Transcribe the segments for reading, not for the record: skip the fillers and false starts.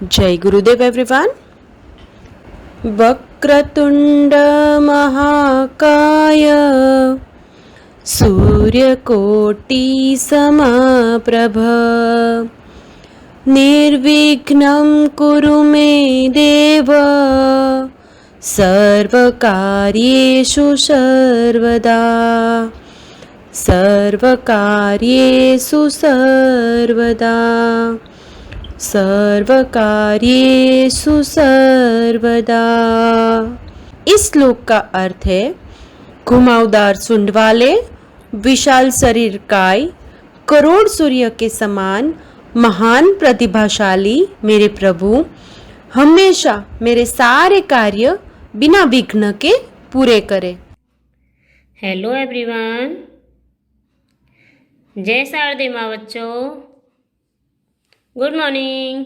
जय गुरुदेव एवरीवन। वक्रतुंड महाकाय सूर्यकोटि समप्रभ निर्विघ्नं कुरु मे देव सर्वकार्येषु सर्वदा सर्वकार्येषु सर्वदा सर्वकार्येषु सर्वदा। इस श्लोक का अर्थ है, घुमावदार सूंड वाले, विशाल शरीर काय, करोड़ सूर्य के समान महान प्रतिभाशाली मेरे प्रभु हमेशा मेरे सारे कार्य बिना विघ्न के पूरे करे। हेलो एवरीवन, जय शारदे माँ बच्चों, गुड मॉर्निंग।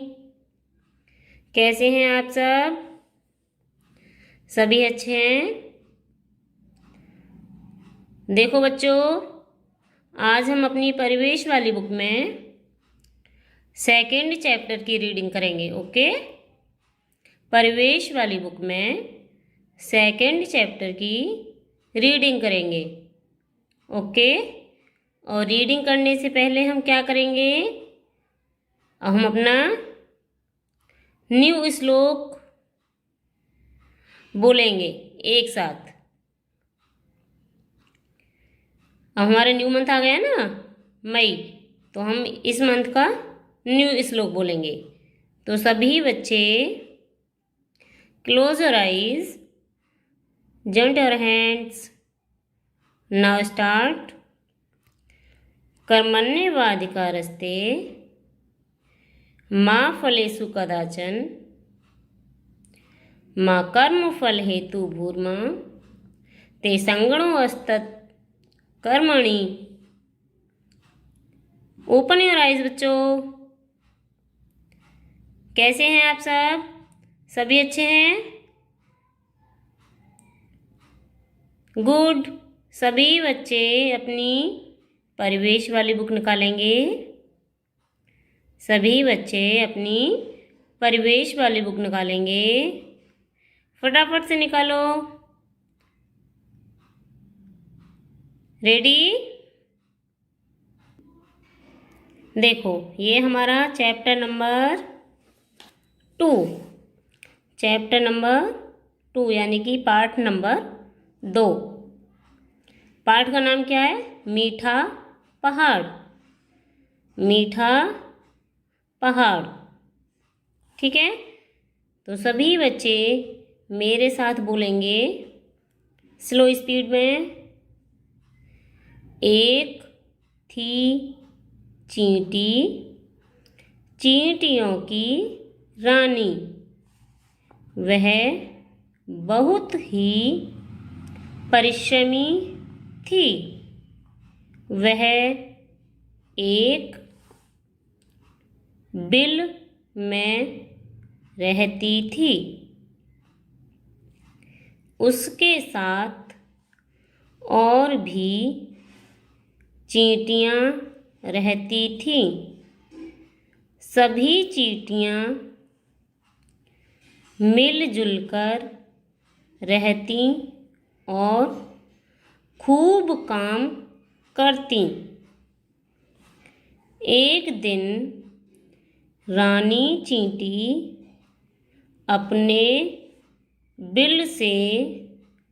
कैसे हैं आप सब? सभी अच्छे हैं? देखो बच्चों, आज हम अपनी परिवेश वाली बुक में सेकंड चैप्टर की रीडिंग करेंगे। ओके, परिवेश वाली बुक में सेकंड चैप्टर की रीडिंग करेंगे। ओके, और रीडिंग करने से पहले हम क्या करेंगे, हम अपना न्यू श्लोक बोलेंगे एक साथ। अब हमारा न्यू मंथ आ गया ना, मई, तो हम इस मंथ का न्यू श्लोक बोलेंगे। तो सभी बच्चे close your eyes, joint your hands, now start. कर्मण्येवाधिकारस्ते मा फलेषु कदाचन मा कर्मफल हेतु भूर्मा ते संगणो अस्तत् कर्मणि। ओपन योर आइज बच्चों। कैसे हैं आप सब? सभी अच्छे हैं? गुड। सभी बच्चे अपनी परिवेश वाली बुक निकालेंगे। सभी बच्चे अपनी परिवेश वाली बुक निकालेंगे। फटाफट से निकालो। रेडी? देखो, ये हमारा चैप्टर नंबर 2, चैप्टर नंबर 2 यानी कि पार्ट नंबर 2। पार्ट का नाम क्या है? मीठा पहाड़। मीठा पहाड़, ठीक है? तो सभी बच्चे मेरे साथ बोलेंगे स्लो स्पीड में। एक थी चींटी, चींटियों की रानी, वह बहुत ही परिश्रमी थी। वह एक बिल में रहती थी। उसके साथ और भी चींटियाँ रहती थीं। सभी चींटियाँ मिलजुल कर रहती और खूब काम करती। एक दिन रानी चींटी अपने बिल से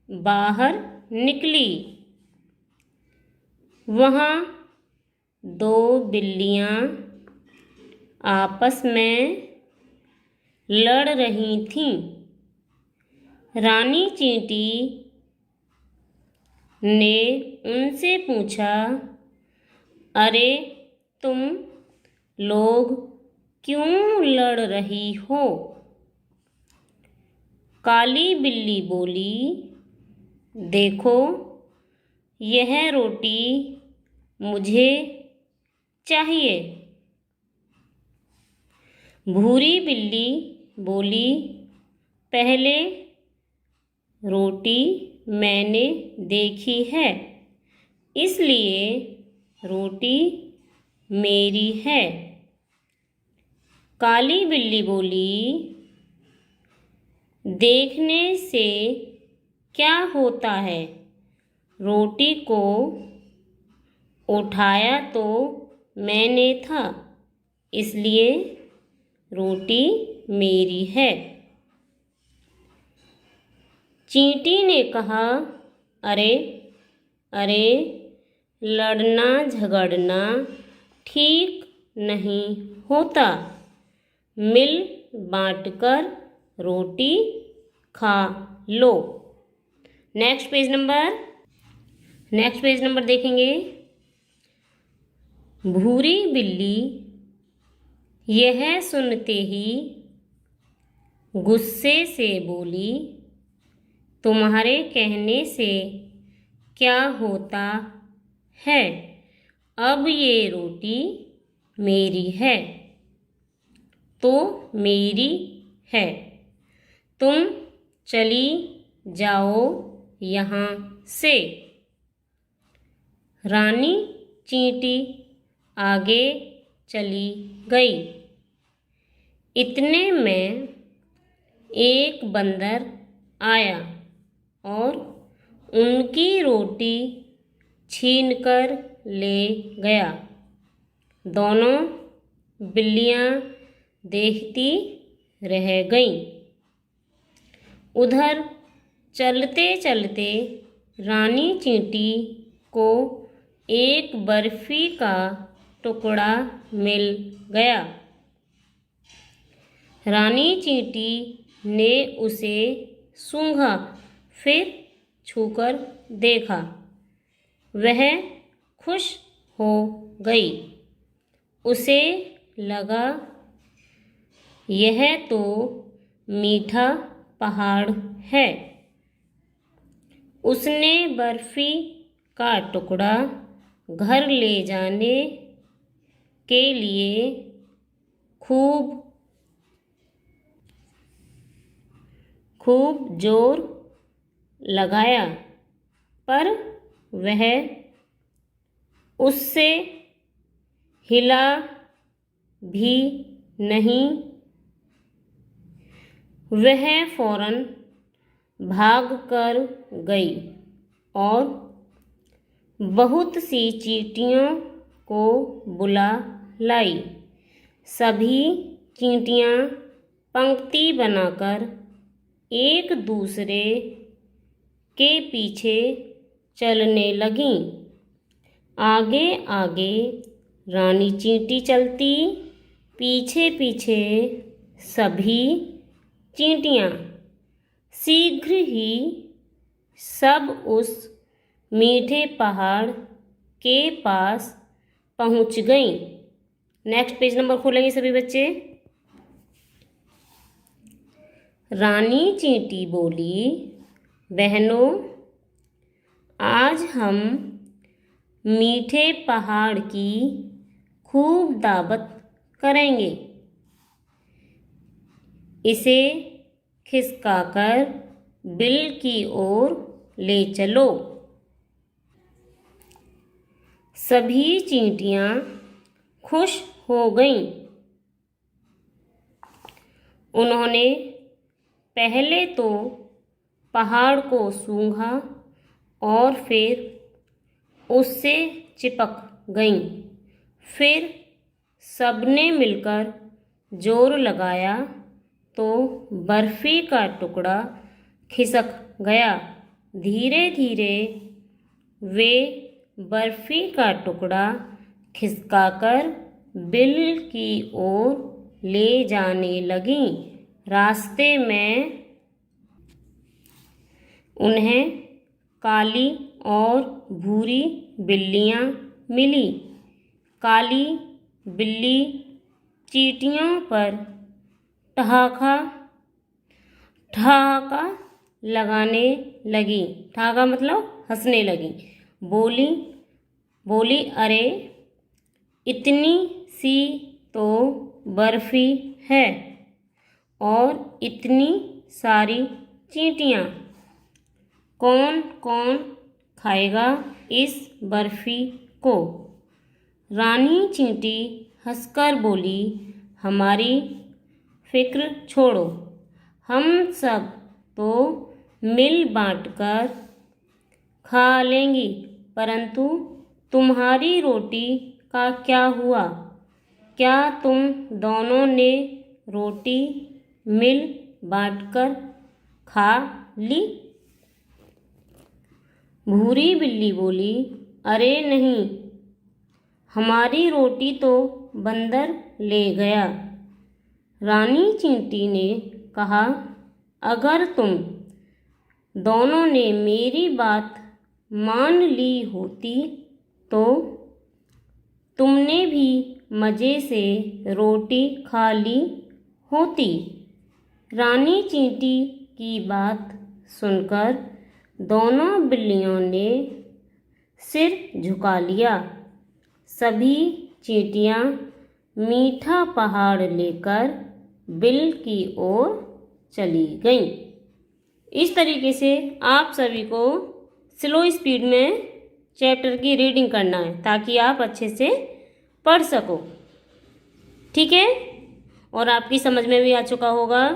बाहर निकली। वहाँ 2 बिल्लियाँ आपस में लड़ रही थीं। रानी चींटी ने उनसे पूछा, अरे तुम लोग क्यों लड़ रही हो? काली बिल्ली बोली, देखो, यह रोटी मुझे चाहिए। भूरी बिल्ली बोली, पहले रोटी मैंने देखी है, इसलिए रोटी मेरी है। काली बिल्ली बोली, देखने से क्या होता है? रोटी को उठाया तो मैंने था, इसलिए रोटी मेरी है। चींटी ने कहा, अरे अरे, लड़ना झगड़ना ठीक नहीं होता, मिल बांटकर रोटी खा लो। नेक्स्ट पेज नंबर देखेंगे। भूरी बिल्ली यह सुनते ही गुस्से से बोली, तुम्हारे कहने से क्या होता है? अब ये रोटी मेरी है तो मेरी है, तुम चली जाओ यहाँ से। रानी चींटी आगे चली गई। इतने में एक बंदर आया और उनकी रोटी छीनकर ले गया। दोनों बिल्लियाँ देखती रह गईं। उधर चलते चलते रानी चींटी को एक बर्फी का टुकड़ा मिल गया। रानी चींटी ने उसे सूंघा, फिर छूकर देखा। वह खुश हो गई। उसे लगा, यह तो मीठा पहाड़ है। उसने बर्फी का टुकड़ा घर ले जाने के लिए खूब जोर लगाया, पर वह उससे हिला भी नहीं। वह फौरन भाग कर गई और बहुत सी चींटियों को बुला लाई। सभी चींटियाँ पंक्ति बनाकर एक दूसरे के पीछे चलने लगीं। आगे आगे रानी चींटी चलती, पीछे पीछे सभी चींटियाँ। शीघ्र ही सब उस मीठे पहाड़ के पास पहुँच गईं। नेक्स्ट पेज नंबर खोलेंगे सभी बच्चे। रानी चींटी बोली, बहनों, आज हम मीठे पहाड़ की खूब दावत करेंगे। इसे खिसकाकर बिल की ओर ले चलो। सभी चींटियाँ खुश हो गईं। उन्होंने पहले तो पहाड़ को सूंघा और फिर उससे चिपक गईं। फिर सबने मिलकर जोर लगाया तो बर्फी का टुकड़ा खिसक गया। धीरे धीरे वे बर्फी का टुकड़ा खिसकाकर बिल की ओर ले जाने लगीं। रास्ते में उन्हें काली और भूरी बिल्लियाँ मिली। काली बिल्ली चींटियों पर ठहाका लगाने लगी। ठहाका मतलब हंसने लगी। बोली, अरे इतनी सी तो बर्फी है और इतनी सारी चींटियाँ, कौन कौन खाएगा इस बर्फी को? रानी चींटी हंसकर बोली, हमारी फिक्र छोड़ो, हम सब तो मिल बांट कर खा लेंगी, परंतु तुम्हारी रोटी का क्या हुआ? क्या तुम दोनों ने रोटी मिल बांटकर खा ली? भूरी बिल्ली बोली, अरे नहीं, हमारी रोटी तो बंदर ले गया। रानी चींटी ने कहा, अगर तुम दोनों ने मेरी बात मान ली होती तो तुमने भी मज़े से रोटी खा ली होती। रानी चींटी की बात सुनकर दोनों बिल्लियों ने सिर झुका लिया। सभी चींटियां मीठा पहाड़ लेकर बिल की ओर चली गईं। इस तरीके से आप सभी को स्लो स्पीड में चैप्टर की रीडिंग करना है ताकि आप अच्छे से पढ़ सको। ठीक है, और आपकी समझ में भी आ चुका होगा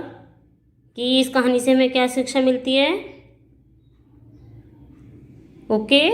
कि इस कहानी से हमें क्या शिक्षा मिलती है। ओके।